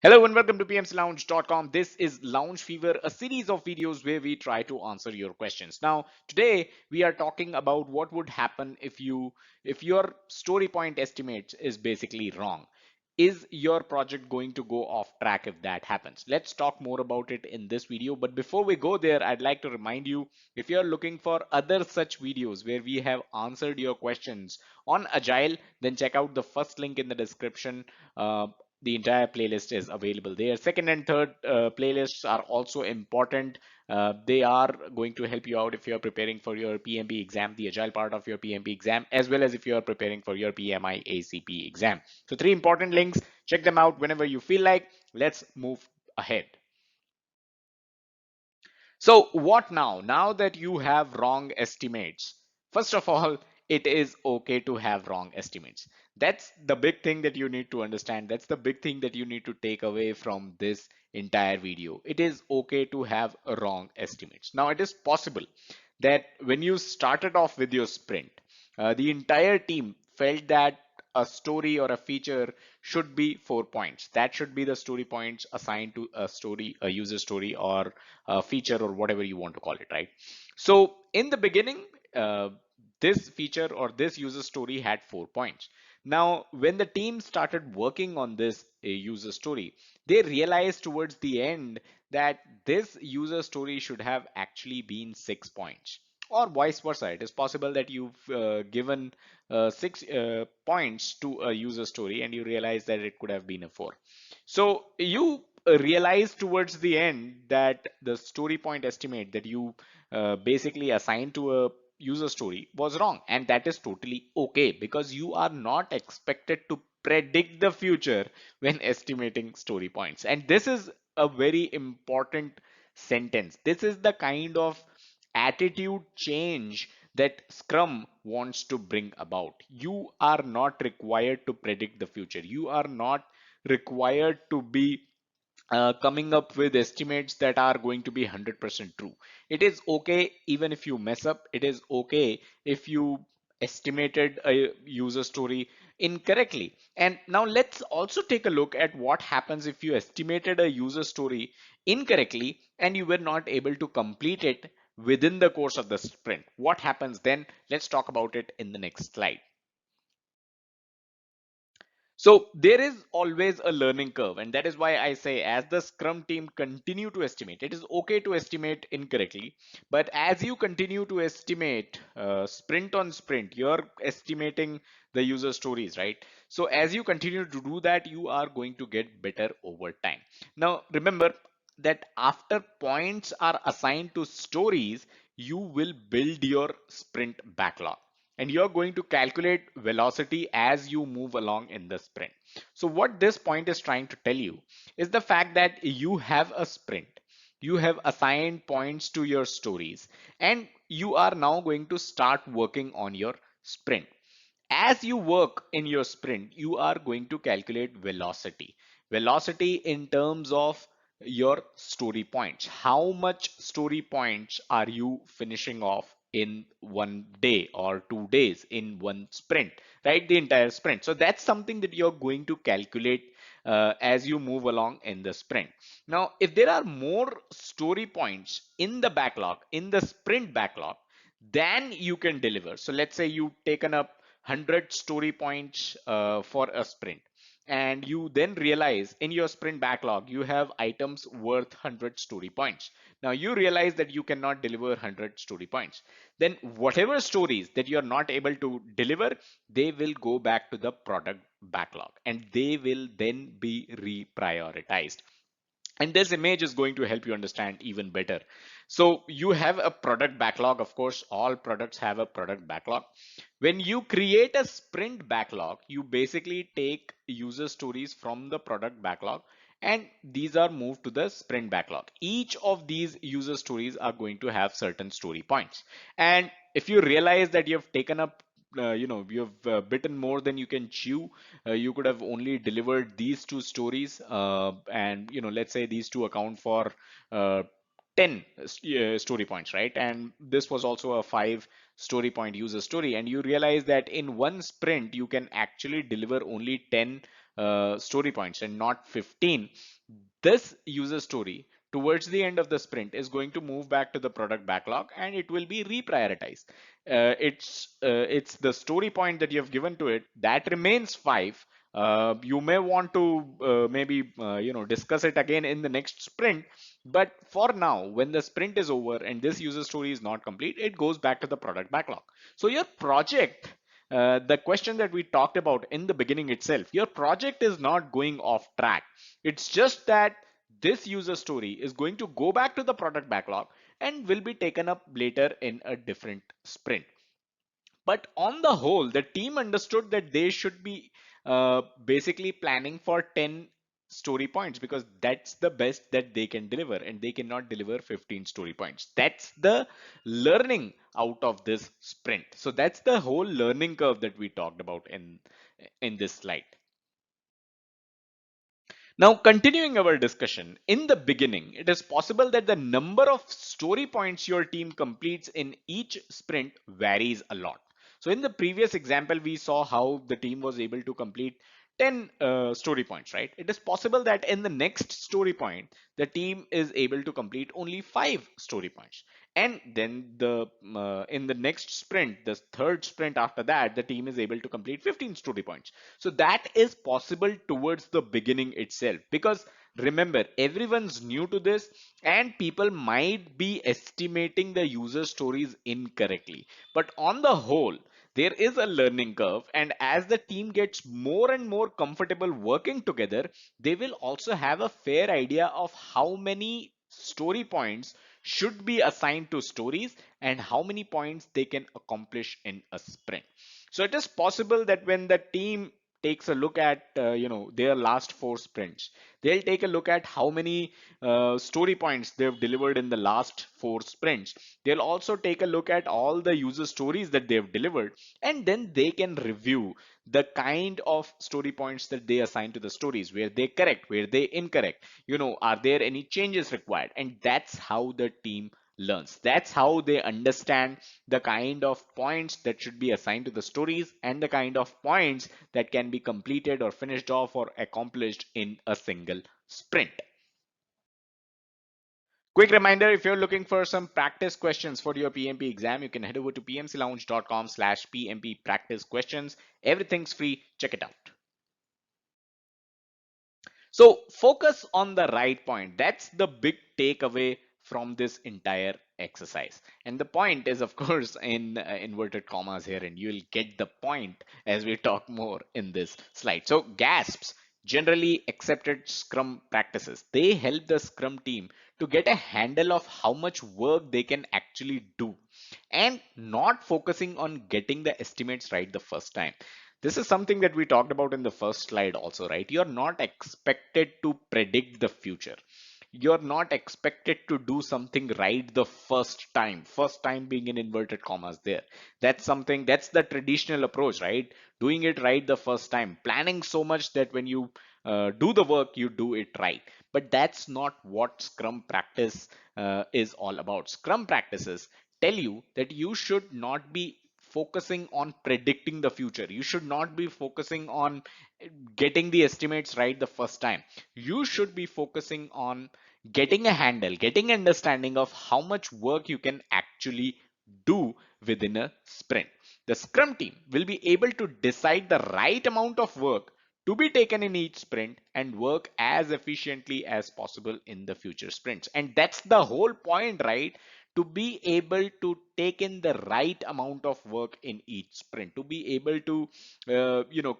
Hello and welcome to pmclounge.com. This is Lounge Fever, a series of videos where we try to answer your questions. Now, today we are talking about what would happen if your story point estimate is basically wrong. Is your project going to go off track if that happens? Let's talk more about it in this video. But before we go there, I'd like to remind you, if you're looking for other such videos where we have answered your questions on Agile, then check out the first link in the description. The entire playlist is available there. Second and third playlists are also important. They are going to help you out if you're preparing for your PMP exam, the agile part of your PMP exam, as well as if you are preparing for your PMI-ACP exam. So three important links. Check them out whenever you feel like. Let's move ahead. So what now? Now that you have wrong estimates, first of all, it is okay to have wrong estimates. That's the big thing that you need to understand. That's the big thing that you need to take away from this entire video. It is okay to have wrong estimates. Now, it is possible that when you started off with your sprint, the entire team felt that a story or a feature should be 4 points. That should be the story points assigned to a story, a user story, or a feature, or whatever you want to call it, right? So in the beginning, this feature or this user story had 4 points. Now, when the team started working on this user story, they realized towards the end that this user story should have actually been 6 points, or vice versa. It is possible that you've given 6 points to a user story and you realize that it could have been a 4. So you realize towards the end that the story point estimate that you basically assigned to a user story was wrong, and that is totally okay because you are not expected to predict the future when estimating story points. And this is a very important sentence. This is the kind of attitude change that Scrum wants to bring about. You are not required to predict the future. You are not required to be coming up with estimates that are going to be 100% true. It is okay even if you mess up. It is okay if you estimated a user story incorrectly. And now let's also take a look at what happens if you estimated a user story incorrectly and you were not able to complete it within the course of the sprint. What happens then? Let's talk about it in the next slide. So there is always a learning curve, and that is why I say as the Scrum team continue to estimate, it is okay to estimate incorrectly, but as you continue to estimate sprint on sprint, you're estimating the user stories, right? So as you continue to do that, you are going to get better over time. Now remember that after points are assigned to stories, you will build your sprint backlog, and you're going to calculate velocity as you move along in the sprint. So what this point is trying to tell you is the fact that you have a sprint, you have assigned points to your stories, and you are now going to start working on your sprint. As you work in your sprint, you are going to calculate velocity in terms of your story points. How much story points are you finishing off in one day or 2 days in one sprint, right? The entire sprint. So that's something that you're going to calculate as you move along in the sprint. Now, if there are more story points in the backlog, in the sprint backlog, then you can deliver. So let's say you've taken up 100 story points for a sprint, and you then realize in your sprint backlog you have items worth 100 story points. Now you realize that you cannot deliver 100 story points. Then whatever stories that you're not able to deliver, they will go back to the product backlog and they will then be reprioritized. And this image is going to help you understand even better. So you have a product backlog. Of course, all products have a product backlog. When you create a sprint backlog, you basically take user stories from the product backlog and these are moved to the sprint backlog. Each of these user stories are going to have certain story points. And if you realize that you have taken up you have bitten more than you can chew, you could have only delivered these two stories, and let's say these two account for uh, 10 story points, right? And this was also a 5 story point user story, and you realize that in one sprint you can actually deliver only 10 story points and not 15, this user story towards the end of the sprint is going to move back to the product backlog and it will be reprioritized. It's the story point that you have given to it that remains 5. You may want to maybe discuss it again in the next sprint, but for now, when the sprint is over and this user story is not complete, it goes back to the product backlog. So your project, the question that we talked about in the beginning itself, your project is not going off track. It's just that this user story is going to go back to the product backlog and will be taken up later in a different sprint. But on the whole, the team understood that they should be basically planning for 10 story points because that's the best that they can deliver, and they cannot deliver 15 story points. That's the learning out of this sprint. So that's the whole learning curve that we talked about in this slide. Now, continuing our discussion, in the beginning, it is possible that the number of story points your team completes in each sprint varies a lot. So in the previous example, we saw how the team was able to complete 10 story points, right? It is possible that in the next story point, the team is able to complete only 5 story points. And then in the next sprint, the third sprint after that, the team is able to complete 15 story points. So that is possible towards the beginning itself, because remember, everyone's new to this and people might be estimating the user stories incorrectly. But on the whole, there is a learning curve, and as the team gets more and more comfortable working together, they will also have a fair idea of how many story points should be assigned to stories and how many points they can accomplish in a sprint. So it is possible that when the team takes a look at their last 4 sprints, they'll take a look at how many story points they've delivered in the last 4 sprints. They'll also take a look at all the user stories that they've delivered, and then they can review the kind of story points that they assign to the stories, where they correct, where they incorrect, are there any changes required. And that's how the team learns. That's how they understand the kind of points that should be assigned to the stories and the kind of points that can be completed or finished off or accomplished in a single sprint. Quick reminder, if you're looking for some practice questions for your PMP exam, you can head over to pmclounge.com/PMP practice questions. Everything's free. Check it out. So focus on the right point. That's the big takeaway from this entire exercise. And the point is, of course, in inverted commas here, and you'll get the point as we talk more in this slide. So GASPs, generally accepted Scrum practices, they help the Scrum team to get a handle of how much work they can actually do and not focusing on getting the estimates right the first time. This is something that we talked about in the first slide also, right? You're not expected to predict the future. You're not expected to do something right the first time being in inverted commas there. That's something, that's the traditional approach, right? Doing it right the first time, planning so much that when you do the work, you do it right. But that's not what Scrum practice is all about. Scrum practices tell you that you should not be focusing on predicting the future. You should not be focusing on getting the estimates right the first time. You should be focusing on getting a handle, getting understanding of how much work you can actually do within a sprint. The Scrum team will be able to decide the right amount of work to be taken in each sprint and work as efficiently as possible in the future sprints. And that's the whole point, right? To be able to take in the right amount of work in each sprint, to be able to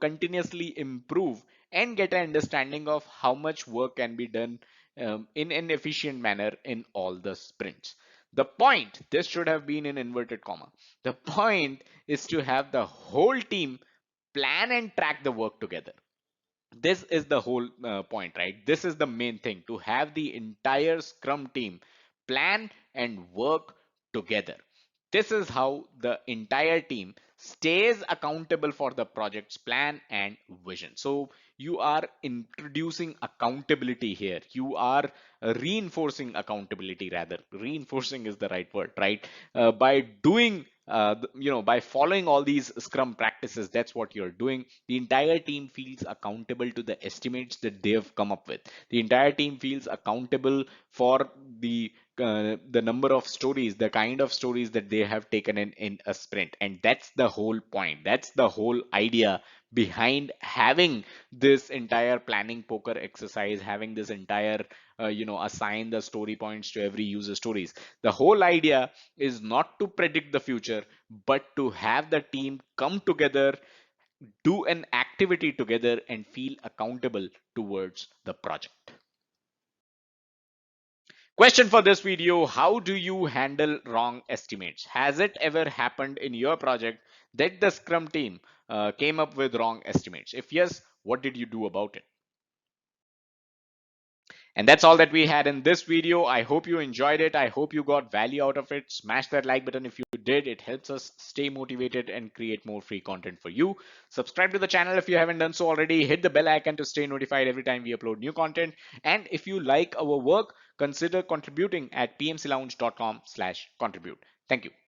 continuously improve and get an understanding of how much work can be done in an efficient manner in all the sprints. The point, this should have been in inverted comma, the point is to have the whole team plan and track the work together. This is the whole point, right? This is the main thing, to have the entire Scrum team plan and work together. This is how the entire team stays accountable for the project's plan and vision. So you are introducing accountability here. You are reinforcing accountability, rather. Reinforcing is the right word, right? By doing by following all these scrum practices, that's what you're doing. The entire team feels accountable to the estimates that they've come up with. The entire team feels accountable for the number of stories, the kind of stories that they have taken in a sprint. And that's the whole point. That's the whole idea behind having this entire planning poker exercise, having this entire assign the story points to every user stories. The whole idea is not to predict the future, but to have the team come together, do an activity together, and feel accountable towards the project. Question for this video: how do you handle wrong estimates? Has it ever happened in your project that the Scrum team came up with wrong estimates? If yes, what did you do about it? And that's all that we had in this video. I hope you enjoyed it. I hope you got value out of it. Smash that like button if you did. It helps us stay motivated and create more free content for you. Subscribe to the channel if you haven't done so already. Hit the bell icon to stay notified every time we upload new content. And if you like our work, consider contributing at pmclounge.com/contribute. Thank you.